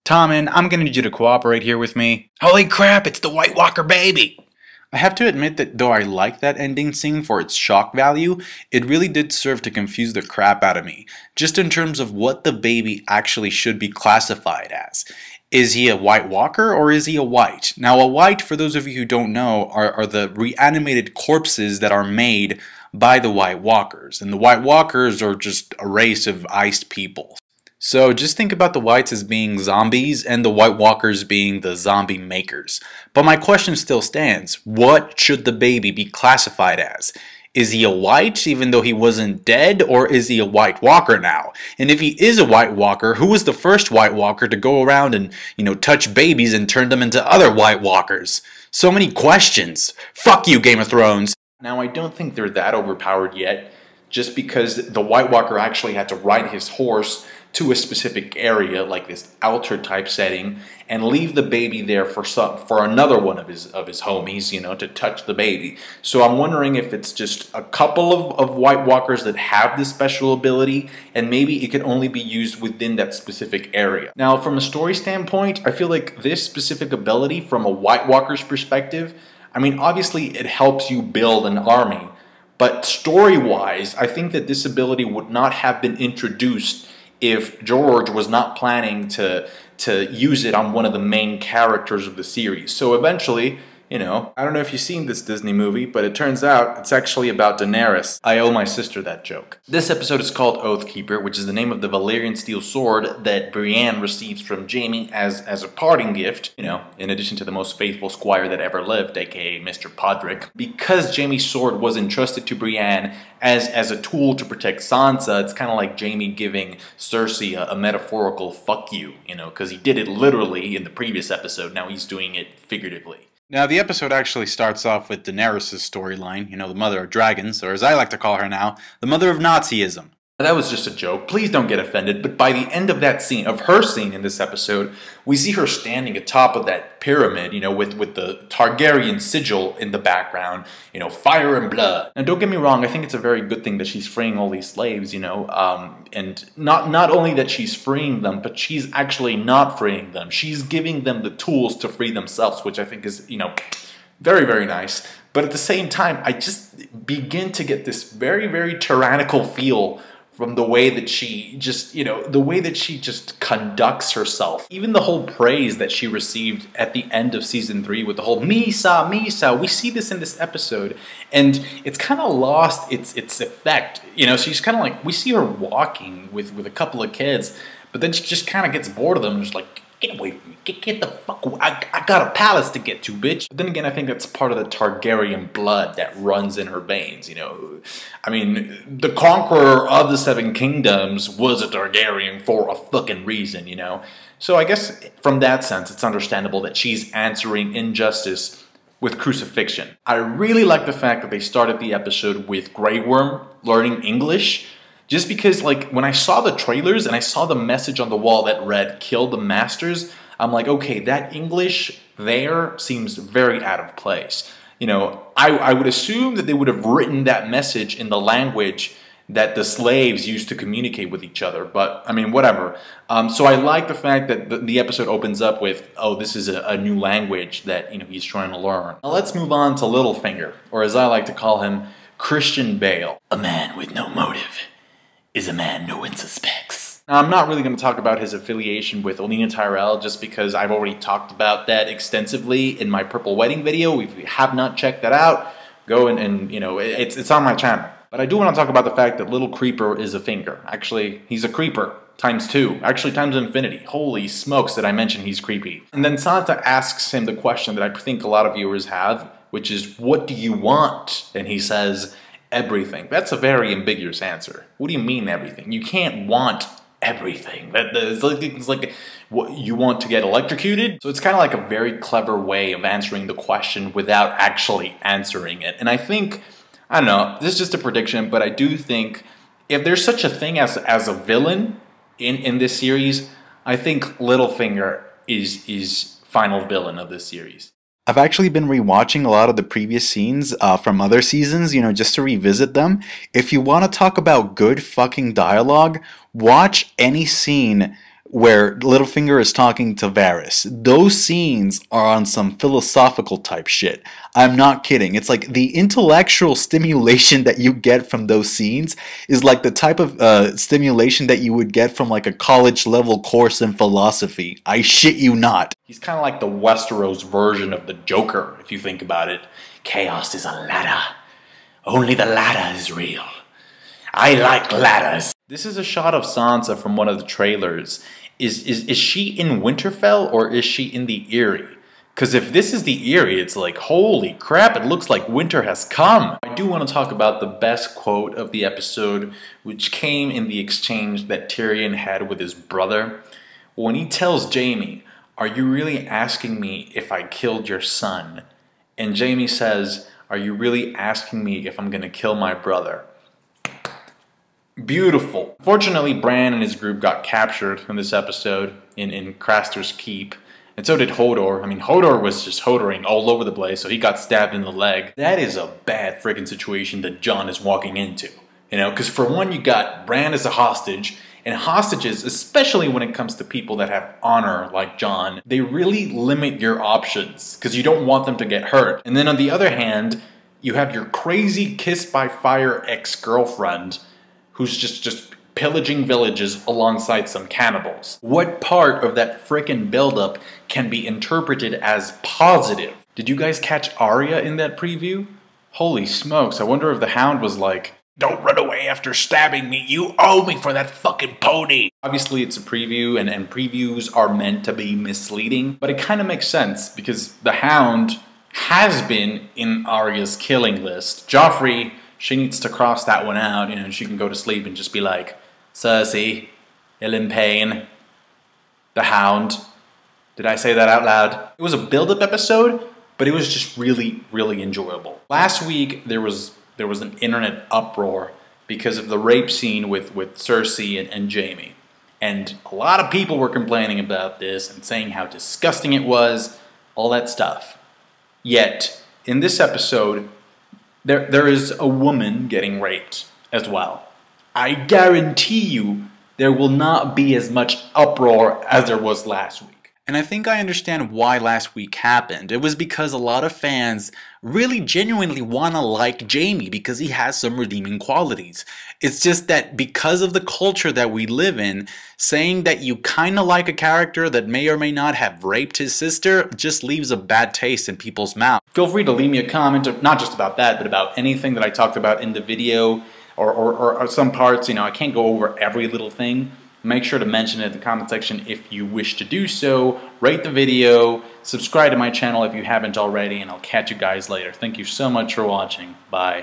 Tommen, I'm gonna need you to cooperate here with me. Holy crap, it's the White Walker baby! I have to admit that though I like that ending scene for its shock value, it really did serve to confuse the crap out of me, just in terms of what the baby actually should be classified as. Is he a White Walker or is he a White? Now a White, for those of you who don't know, are the reanimated corpses that are made by the White Walkers, and the White Walkers are just a race of iced people. So just think about the Whites as being zombies and the White Walkers being the zombie makers. But my question still stands. What should the baby be classified as? Is he a White even though he wasn't dead, or is he a White Walker now? And if he is a White Walker, who was the first White Walker to go around and, touch babies and turn them into other White Walkers? So many questions. Fuck you, Game of Thrones. Now I don't think they're that overpowered yet, just because the White Walker actually had to ride his horse to a specific area, like this altar type setting, and leave the baby there for another one of his homies, to touch the baby. So I'm wondering if it's just a couple of White Walkers that have this special ability, and maybe it can only be used within that specific area. Now, from a story standpoint, I feel like this specific ability, from a White Walker's perspective, I mean, obviously it helps you build an army, but story-wise, I think that this ability would not have been introduced if George was not planning to use it on one of the main characters of the series. So eventually, I don't know if you've seen this Disney movie, but it turns out it's actually about Daenerys. I owe my sister that joke. This episode is called Oathkeeper, which is the name of the Valyrian steel sword that Brienne receives from Jaime as a parting gift, in addition to the most faithful squire that ever lived, aka Mr. Podrick. Because Jaime's sword was entrusted to Brienne as a tool to protect Sansa, it's kind of like Jaime giving Cersei a metaphorical fuck you, because he did it literally in the previous episode, now he's doing it figuratively. Now, the episode actually starts off with Daenerys' storyline, the mother of dragons, or as I like to call her now, the mother of Nazism. That was just a joke, please don't get offended, but by the end of that scene, of her scene in this episode, we see her standing atop of that pyramid, with the Targaryen sigil in the background, fire and blood. Now don't get me wrong, I think it's a very good thing that she's freeing all these slaves, and not only that she's freeing them, but she's actually not freeing them. She's giving them the tools to free themselves, which I think is, very, very nice. But at the same time, I just begin to get this very, very tyrannical feel from the way that she just conducts herself. Even the whole praise that she received at the end of season 3 with the whole Misa, Misa, we see this in this episode, and it's kind of lost its effect. She's kind of like, we see her walking with a couple of kids, but then she just kind of gets bored of them and just like, get away from me, get the fuck away. I got a palace to get to, bitch. But then again, I think that's part of the Targaryen blood that runs in her veins, I mean, the conqueror of the Seven Kingdoms was a Targaryen for a fucking reason, So I guess from that sense, it's understandable that she's answering injustice with crucifixion. I really like the fact that they started the episode with Greyworm learning English. Just because, like, when I saw the trailers and I saw the message on the wall that read, "Kill the Masters," I'm like, okay, that English there seems very out of place. I would assume that they would have written that message in the language that the slaves used to communicate with each other, but, I mean, whatever. So I like the fact that the episode opens up with, oh, this is a new language that, he's trying to learn. Now let's move on to Littlefinger, or as I like to call him, Christian Bale. A man with no motive is a man no one suspects. Now, I'm not really going to talk about his affiliation with Olenna Tyrell just because I've already talked about that extensively in my Purple Wedding video. If you have not checked that out, go and it's on my channel. But I do want to talk about the fact that Little Creeper is a finger. Actually, he's a creeper. ×2. Actually, times infinity. Holy smokes, did I mention he's creepy. And then Sansa asks him the question that I think a lot of viewers have, which is, what do you want? And he says, everything. That's a very ambiguous answer. What do you mean everything? You can't want everything. It's like what, you want to get electrocuted? So it's kind of like a very clever way of answering the question without actually answering it. And I think, I don't know, this is just a prediction, but I do think if there's such a thing as a villain in this series, I think Littlefinger is final villain of this series. I've actually been rewatching a lot of the previous scenes from other seasons, just to revisit them. If you want to talk about good fucking dialogue, watch any scene where Littlefinger is talking to Varys. Those scenes are on some philosophical type shit. I'm not kidding. It's like the intellectual stimulation that you get from those scenes is like the type of stimulation that you would get from like a college level course in philosophy. I shit you not. He's kind of like the Westeros version of the Joker, if you think about it. Chaos is a ladder. Only the ladder is real. I like ladders. This is a shot of Sansa from one of the trailers. Is she in Winterfell or is she in the Eyrie? Because if this is the Eyrie, it's like, holy crap, it looks like winter has come. I do want to talk about the best quote of the episode, which came in the exchange that Tyrion had with his brother. When he tells Jaime, "Are you really asking me if I killed your son?" And Jaime says, "Are you really asking me if I'm going to kill my brother?" Beautiful. Fortunately, Bran and his group got captured in this episode in Craster's Keep. And so did Hodor. I mean, Hodor was just Hodoring all over the place, so he got stabbed in the leg. That is a bad friggin' situation that Jon is walking into. You know, because for one, you got Bran as a hostage, and hostages, especially when it comes to people that have honor like Jon, they really limit your options, because you don't want them to get hurt. And then on the other hand, you have your crazy kiss-by-fire ex-girlfriend who's just pillaging villages alongside some cannibals. What part of that frickin' buildup can be interpreted as positive? Did you guys catch Arya in that preview? Holy smokes, I wonder if the Hound was like, "Don't run away after stabbing me, you owe me for that fucking pony." Obviously it's a preview and previews are meant to be misleading, but it kind of makes sense because the Hound has been in Arya's killing list. Joffrey, she needs to cross that one out, you know, she can go to sleep and just be like, Cersei, Ilyn Payne, the Hound. Did I say that out loud? It was a build-up episode, but it was just really, really enjoyable. Last week, there was an internet uproar because of the rape scene with Cersei and Jaime. And a lot of people were complaining about this and saying how disgusting it was, all that stuff. Yet, in this episode, there is a woman getting raped as well. I guarantee you there will not be as much uproar as there was last week. And I think I understand why last week happened. It was because a lot of fans really genuinely want to like Jaime because he has some redeeming qualities. It's just that because of the culture that we live in, saying that you kind of like a character that may or may not have raped his sister just leaves a bad taste in people's mouth. Feel free to leave me a comment, not just about that, but about anything that I talked about in the video or some parts. You know, I can't go over every little thing. Make sure to mention it in the comment section if you wish to do so. Rate the video, subscribe to my channel if you haven't already, and I'll catch you guys later. Thank you so much for watching. Bye.